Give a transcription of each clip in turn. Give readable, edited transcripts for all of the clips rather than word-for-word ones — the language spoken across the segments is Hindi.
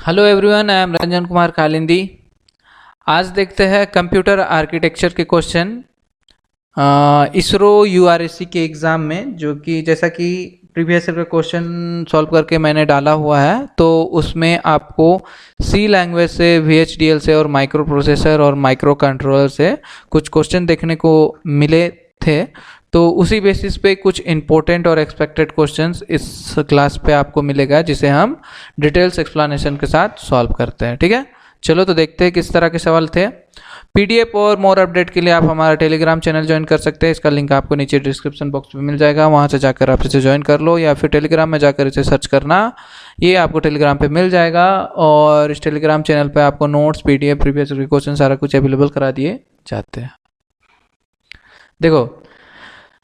Hello everyone, I am Ranjan Kumar Kalindi. आज देखते हैं कंप्यूटर आर्किटेक्चर के क्वेश्चन इसरो यूआरएससी के एग्ज़ाम में, जो कि जैसा कि प्रीवियस ईयर का क्वेश्चन सॉल्व करके मैंने डाला हुआ है। तो उसमें आपको सी लैंग्वेज से, VHDL से और माइक्रो प्रोसेसर और माइक्रो कंट्रोलर से कुछ क्वेश्चन देखने को मिले थे। तो उसी बेसिस पे कुछ इंपॉर्टेंट और एक्सपेक्टेड क्वेश्चंस इस क्लास पे आपको मिलेगा, जिसे हम डिटेल्स एक्सप्लेनेशन के साथ सॉल्व करते हैं। ठीक है, चलो तो देखते हैं किस तरह के सवाल थे। PDF और मोर अपडेट के लिए आप हमारा टेलीग्राम चैनल ज्वाइन कर सकते हैं। इसका लिंक आपको नीचे डिस्क्रिप्शन बॉक्स में मिल जाएगा, वहाँ से जाकर आप इसे ज्वाइन कर लो, या फिर टेलीग्राम में जाकर इसे सर्च करना, ये आपको टेलीग्राम पे मिल जाएगा। और इस टेलीग्राम चैनल पे आपको नोट्स, PDF, प्रीवियस क्वेश्चन सारा कुछ अवेलेबल करा दिए जाते हैं। देखो,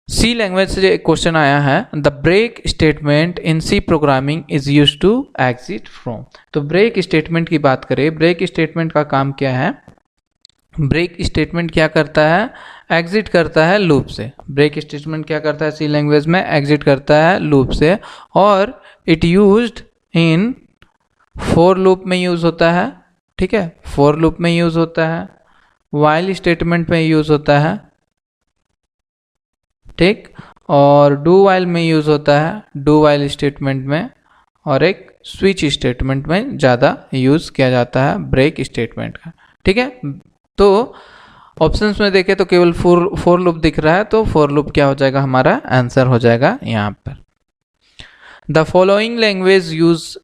सी लैंग्वेज से एक क्वेश्चन आया है, the break statement in C programming is used to exit from. तो ब्रेक स्टेटमेंट की बात करें, ब्रेक स्टेटमेंट का काम क्या है? ब्रेक स्टेटमेंट क्या करता है? एग्जिट करता है लूप से। ब्रेक स्टेटमेंट क्या करता है सी लैंग्वेज में? एग्जिट करता है लूप से। और it used in for loop में यूज होता है। ठीक है, फॉर लूप में यूज होता है, व्हाइल स्टेटमेंट में यूज होता है, ठीक, और डू वाइल में यूज होता है, डू वाइल स्टेटमेंट में, और एक स्विच स्टेटमेंट में ज़्यादा यूज किया जाता है ब्रेक स्टेटमेंट का। ठीक है, तो ऑप्शंस में देखें तो केवल फोर लूप दिख रहा है, तो फोर लूप क्या हो जाएगा? हमारा आंसर हो जाएगा यहाँ पर। The following language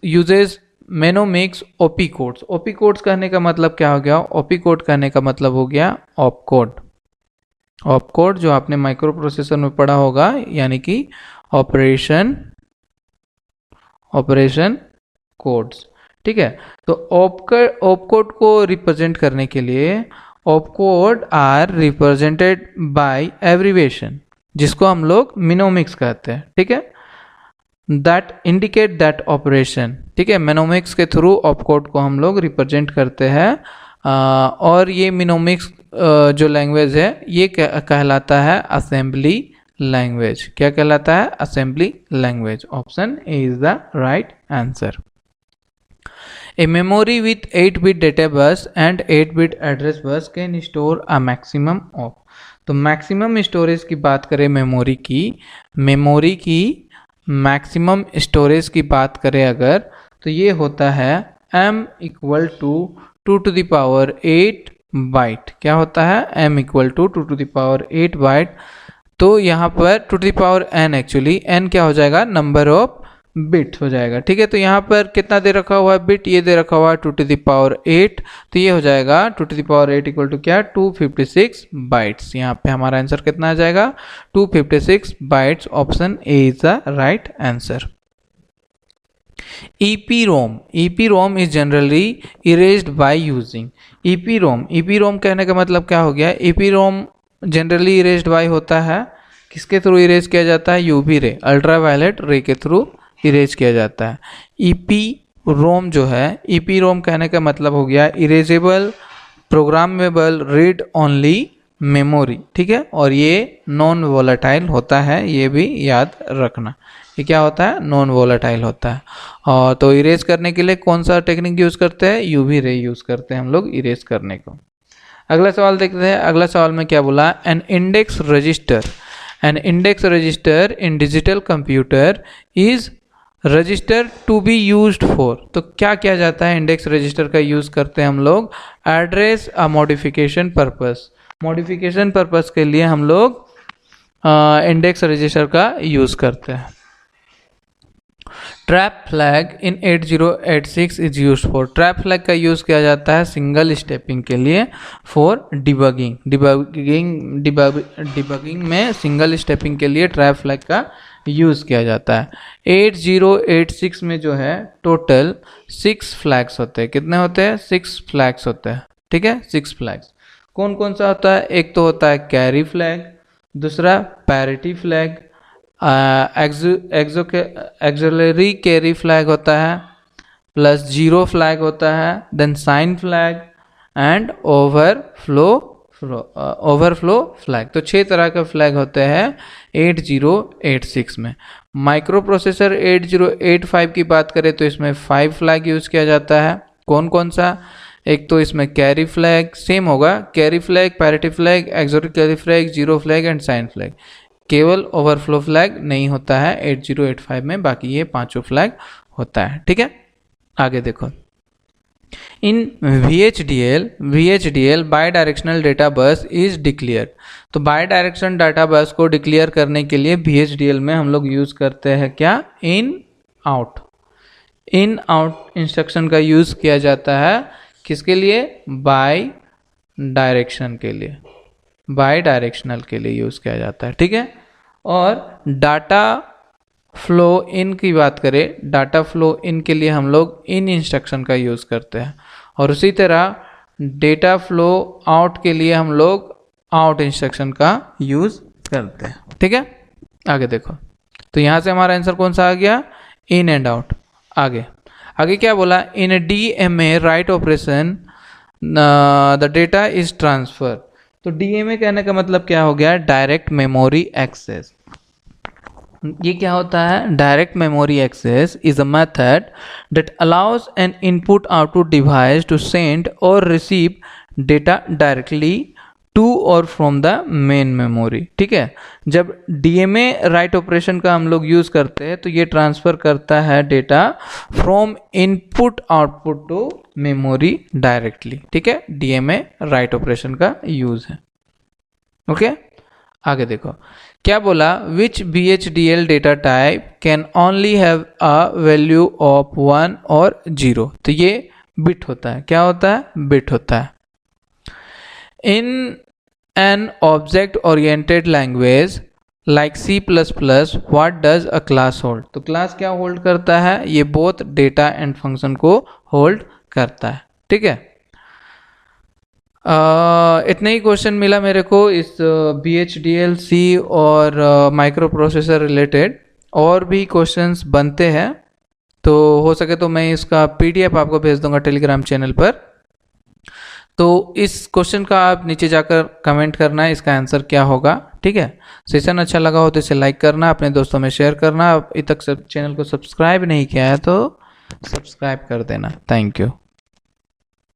uses mnemonics opcodes. Opcodes कहने का मतलब क्या हो गया? ओपी कोड कहने का मतलब हो गया ऑप कोड। ऑप कोड जो आपने माइक्रो प्रोसेसर में पढ़ा होगा, यानी कि ऑपरेशन कोड्स। ठीक है, तो ऑप कोड को रिप्रेजेंट करने के लिए op code are represented by abbreviation, जिसको हम लोग मेनोमिक्स कहते हैं। ठीक है, दैट इंडिकेट दैट ऑपरेशन। ठीक है, मेनोमिक्स के थ्रू ऑप कोड को हम लोग रिप्रेजेंट करते हैं। और ये मेनोमिक्स जो लैंग्वेज है, ये कहलाता है असेंबली लैंग्वेज। क्या कहलाता है? Assembly language. Option A is the right answer. A memory with 8-bit data bus and 8-bit address bus can store a maximum of। तो मैक्सिमम स्टोरेज की बात करें मेमोरी की मैक्सिमम स्टोरेज की बात करें अगर, तो ये होता है m equal to 2 to the power 8 byte. क्या होता है? m equal to 2 to the power 8 byte. तो यहाँ पर 2 to the power n, actually n क्या हो जाएगा? नंबर ऑफ बिट हो जाएगा। ठीक है, तो यहाँ पर कितना दे रखा हुआ है बिट? ये दे रखा हुआ है 2 to the power 8। तो ये हो जाएगा 2 to the power 8 equal to क्या? 256 बाइट्स। यहाँ पे हमारा आंसर कितना आ जाएगा? 256 bytes. Option A is the right answer. EPROM is generally erased by using। EPROM कहने का मतलब क्या हो गया? EPROM जनरली इरेज्ड बाय होता है, किसके थ्रू इरेज किया जाता है? UV रे, अल्ट्रा वायलेट रे के थ्रू इरेज किया जाता है। EPROM जो है, EPROM कहने का मतलब हो गया erasable programmable read only memory. ठीक है, और ये नॉन वोलेटाइल होता है, ये भी याद रखना। ये क्या होता है? नॉन वोलेटाइल होता है। और तो इरेज करने के लिए कौन सा टेक्निक यूज करते हैं? UV रे यूज करते हैं हम लोग इरेज करने को। अगला सवाल देखते हैं। अगला सवाल में क्या बोला? An index register in digital computer is register to be used for. तो क्या किया जाता है? इंडेक्स रजिस्टर का यूज करते हैं हम लोग address a modification purpose. Modification purpose के लिए हम लोग इंडेक्स रजिस्टर का यूज करते हैं। Trap flag in 8086 is use for. Trap flag का यूज किया जाता है सिंगल स्टेपिंग के लिए, फॉर डिबगिंग में सिंगल स्टेपिंग के लिए ट्रैप फ्लैग का यूज किया जाता है। 8086 में जो है टोटल 6 फ्लैग्स होते हैं। कितने होते हैं? 6 फ्लैग्स होते हैं। ठीक है, 6 फ्लैग्स। कौन कौन सा होता है? एक तो होता है कैरी फ्लैग, दूसरा parity flag, auxiliary carry flag होता है, प्लस जीरो फ्लैग होता है, then sign flag and overflow flag. तो 6 तरह के फ्लैग होते हैं 8086 में। माइक्रो प्रोसेसर 8085 की बात करें तो इसमें 5 फ्लैग यूज़ किया जाता है। कौन कौन सा? एक तो इसमें कैरी फ्लैग सेम होगा, carry flag, parity flag, exotic carry flag, zero flag and sign flag. केवल ओवरफ्लो फ्लैग नहीं होता है 8085 में, बाकी ये पांचों फ्लैग होता है। ठीक है, आगे देखो। इन VHDL by directional data bus is declare. तो बाई डायरेक्शनल डाटा बस को डिक्लेयर करने के लिए VHDL में हम लोग यूज करते हैं क्या? इन आउट इंस्ट्रक्शन का यूज किया जाता है किसके लिए? बाई डायरेक्शनल के लिए यूज किया जाता है। ठीक है, और डाटा फ्लो इन की बात करें, डाटा फ्लो इन के लिए हम लोग इन इंस्ट्रक्शन का यूज करते हैं, और उसी तरह डेटा फ्लो आउट के लिए हम लोग आउट इंस्ट्रक्शन का यूज करते हैं। ठीक है, आगे देखो। तो यहां से हमारा आंसर कौन सा आ गया? In and out. आगे क्या बोला? In DMA write operation the data is transfer. तो DMA कहने का मतलब क्या हो गया? Direct memory access. ये क्या होता है? Direct memory access is a method that allows an input output device to send और रिसीव डेटा डायरेक्टली टू और फ्रॉम द मेन मेमोरी। ठीक है, जब DMA राइट ऑपरेशन का हम लोग यूज करते हैं तो ये ट्रांसफर करता है data from input output to memory directly. ठीक है, DMA राइट ऑपरेशन का यूज है। ओके, आगे देखो क्या बोला? Which VHDL data type can only have a value of 1 और 0। तो ये बिट होता है। क्या होता है? बिट होता है। In an object-oriented language like C++, what does a class hold? तो क्लास क्या होल्ड करता है? ये बोथ डेटा एंड फंक्शन को होल्ड करता है। ठीक है, इतने ही क्वेश्चन मिला मेरे को इस VHDL, C और माइक्रो प्रोसेसर रिलेटेड। और भी क्वेश्चंस बनते हैं, तो हो सके तो मैं इसका PDF आपको भेज दूंगा टेलीग्राम चैनल पर। तो इस क्वेश्चन का आप नीचे जाकर कमेंट करना है इसका आंसर क्या होगा। ठीक है, सेशन अच्छा लगा हो तो इसे लाइक करना, अपने दोस्तों में शेयर करना। अभी तक सब चैनल को सब्सक्राइब नहीं किया है तो सब्सक्राइब कर देना। Thank you.